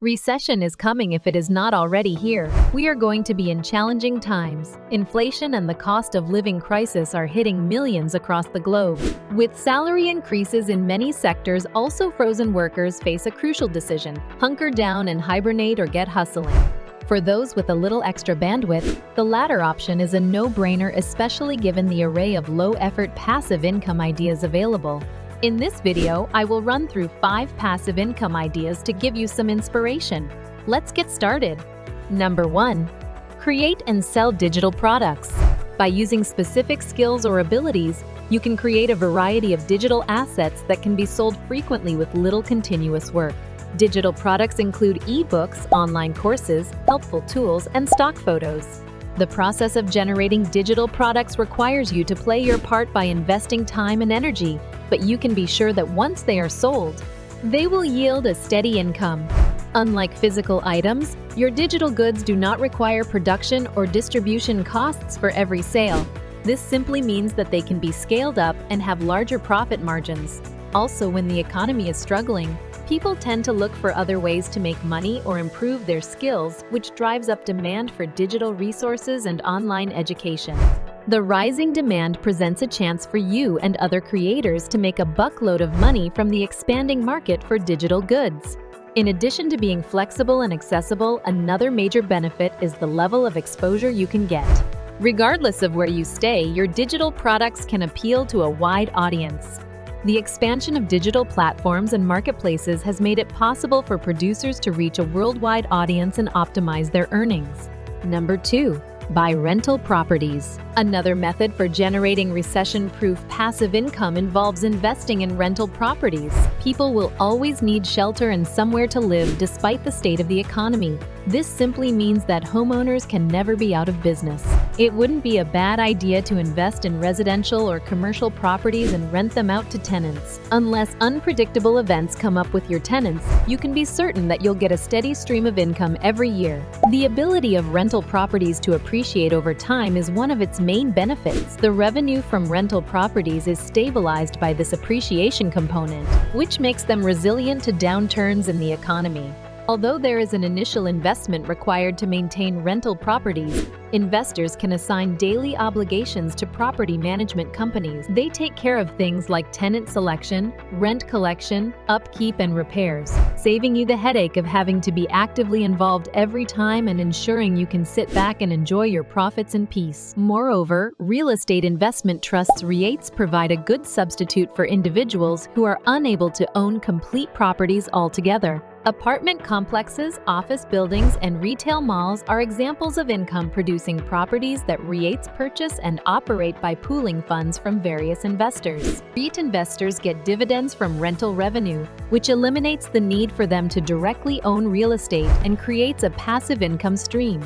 Recession is coming if it is not already here. We are going to be in challenging times. Inflation and the cost of living crisis are hitting millions across the globe. With salary increases in many sectors, also frozen workers face a crucial decision: hunker down and hibernate or get hustling. For those with a little extra bandwidth, the latter option is a no-brainer, especially given the array of low-effort passive income ideas available. In this video, I will run through 5 passive income ideas to give you some inspiration. Let's get started. Number 1. Create and sell digital products. By using specific skills or abilities, you can create a variety of digital assets that can be sold frequently with little continuous work. Digital products include ebooks, online courses, helpful tools, and stock photos. The process of generating digital products requires you to play your part by investing time and energy, but you can be sure that once they are sold, they will yield a steady income. Unlike physical items, your digital goods do not require production or distribution costs for every sale. This simply means that they can be scaled up and have larger profit margins. Also, when the economy is struggling, people tend to look for other ways to make money or improve their skills, which drives up demand for digital resources and online education. The rising demand presents a chance for you and other creators to make a buckload of money from the expanding market for digital goods. In addition to being flexible and accessible, another major benefit is the level of exposure you can get. Regardless of where you stay, your digital products can appeal to a wide audience. The expansion of digital platforms and marketplaces has made it possible for producers to reach a worldwide audience and optimize their earnings. Number 2. Buy rental properties. Another method for generating recession-proof passive income involves investing in rental properties. People will always need shelter and somewhere to live despite the state of the economy. This simply means that homeowners can never be out of business. It wouldn't be a bad idea to invest in residential or commercial properties and rent them out to tenants. Unless unpredictable events come up with your tenants, you can be certain that you'll get a steady stream of income every year. The ability of rental properties to appreciate over time is one of its main benefits. The revenue from rental properties is stabilized by this appreciation component, which makes them resilient to downturns in the economy. Although there is an initial investment required to maintain rental properties, investors can assign daily obligations to property management companies. They take care of things like tenant selection, rent collection, upkeep, and repairs, saving you the headache of having to be actively involved every time and ensuring you can sit back and enjoy your profits in peace. Moreover, real estate investment trusts REITs provide a good substitute for individuals who are unable to own complete properties altogether. Apartment complexes, office buildings, and retail malls are examples of income-producing properties that REITs purchase and operate by pooling funds from various investors. REIT investors get dividends from rental revenue, which eliminates the need for them to directly own real estate and creates a passive income stream.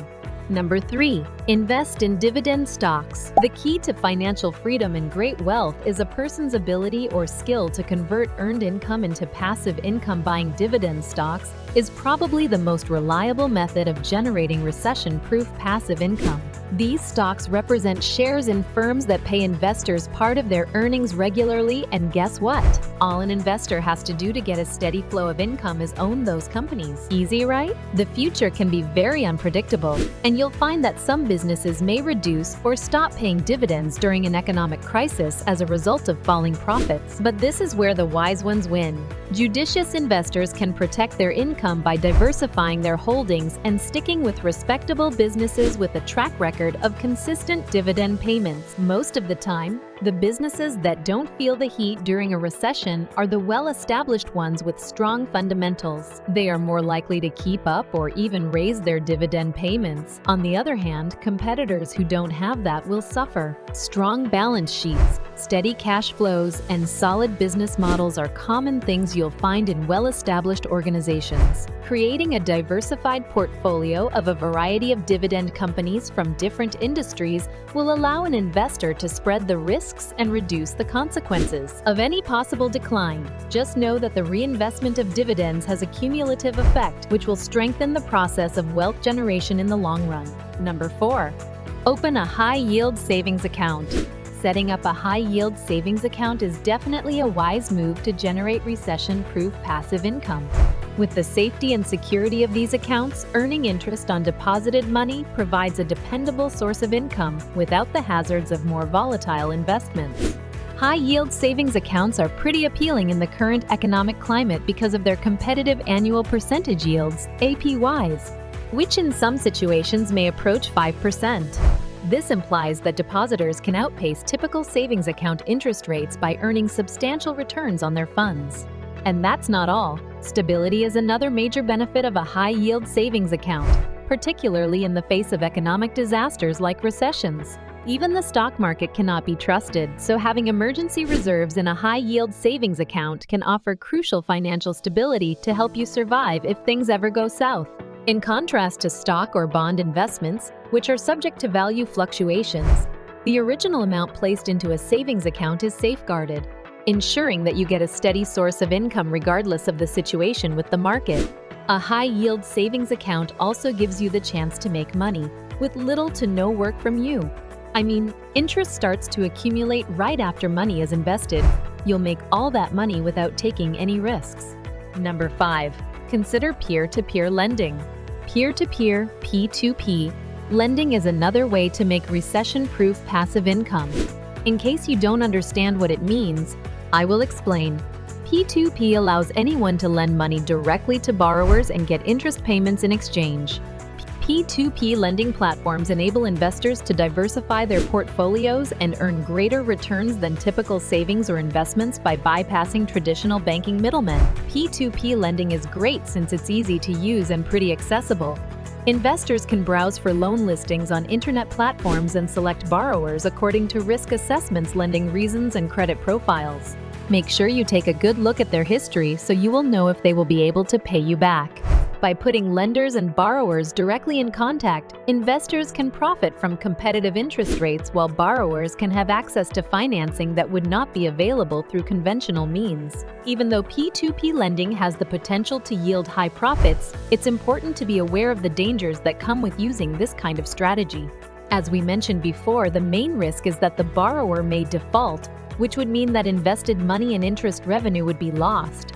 Number 3. Invest in dividend stocks. The key to financial freedom and great wealth is a person's ability or skill to convert earned income into passive income. Buying dividend stocks is probably the most reliable method of generating recession-proof passive income. These stocks represent shares in firms that pay investors part of their earnings regularly, and guess what? All an investor has to do to get a steady flow of income is own those companies. Easy, right? The future can be very unpredictable, and you'll find that some businesses may reduce or stop paying dividends during an economic crisis as a result of falling profits. But this is where the wise ones win. Judicious investors can protect their income by diversifying their holdings and sticking with respectable businesses with a track record of consistent dividend payments. Most of the time, the businesses that don't feel the heat during a recession are the well-established ones with strong fundamentals. They are more likely to keep up or even raise their dividend payments. On the other hand, competitors who don't have that will suffer. Strong balance sheets, steady cash flows, and solid business models are common things you'll find in well-established organizations. Creating a diversified portfolio of a variety of dividend companies from different industries will allow an investor to spread the risks and reduce the consequences of any possible decline. Just know that the reinvestment of dividends has a cumulative effect, which will strengthen the process of wealth generation in the long run. Number 4. Open a high-yield savings account. Setting up a high-yield savings account is definitely a wise move to generate recession-proof passive income. With the safety and security of these accounts, earning interest on deposited money provides a dependable source of income without the hazards of more volatile investments. High-yield savings accounts are pretty appealing in the current economic climate because of their competitive annual percentage yields, APYs, which in some situations may approach 5%. This implies that depositors can outpace typical savings account interest rates by earning substantial returns on their funds. And that's not all. Stability is another major benefit of a high-yield savings account, particularly in the face of economic disasters like recessions. Even the stock market cannot be trusted, so having emergency reserves in a high-yield savings account can offer crucial financial stability to help you survive if things ever go south. In contrast to stock or bond investments, which are subject to value fluctuations, the original amount placed into a savings account is safeguarded, ensuring that you get a steady source of income regardless of the situation with the market. A high-yield savings account also gives you the chance to make money with little to no work from you. I mean, interest starts to accumulate right after money is invested. You'll make all that money without taking any risks. Number 5. Consider peer-to-peer lending. Peer-to-peer, P2P, lending is another way to make recession-proof passive income. In case you don't understand what it means, I will explain. P2P allows anyone to lend money directly to borrowers and get interest payments in exchange. P2P lending platforms enable investors to diversify their portfolios and earn greater returns than typical savings or investments by bypassing traditional banking middlemen. P2P lending is great since it's easy to use and pretty accessible. Investors can browse for loan listings on internet platforms and select borrowers according to risk assessments, lending reasons, and credit profiles. Make sure you take a good look at their history so you will know if they will be able to pay you back. By putting lenders and borrowers directly in contact, investors can profit from competitive interest rates while borrowers can have access to financing that would not be available through conventional means. Even though P2P lending has the potential to yield high profits, it's important to be aware of the dangers that come with using this kind of strategy. As we mentioned before, the main risk is that the borrower may default, which would mean that invested money and interest revenue would be lost.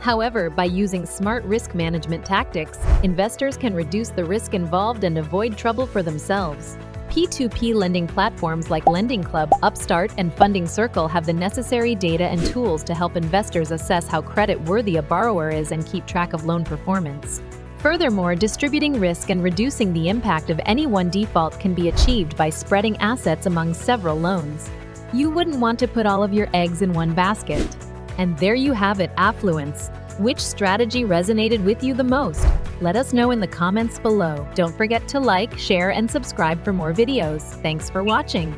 However, by using smart risk management tactics, investors can reduce the risk involved and avoid trouble for themselves. P2P lending platforms like Lending Club, Upstart, and Funding Circle have the necessary data and tools to help investors assess how credit-worthy a borrower is and keep track of loan performance. Furthermore, distributing risk and reducing the impact of any one default can be achieved by spreading assets among several loans. You wouldn't want to put all of your eggs in one basket. And there you have it, affluence. Which strategy resonated with you the most? Let us know in the comments below. Don't forget to like, share, and subscribe for more videos. Thanks for watching.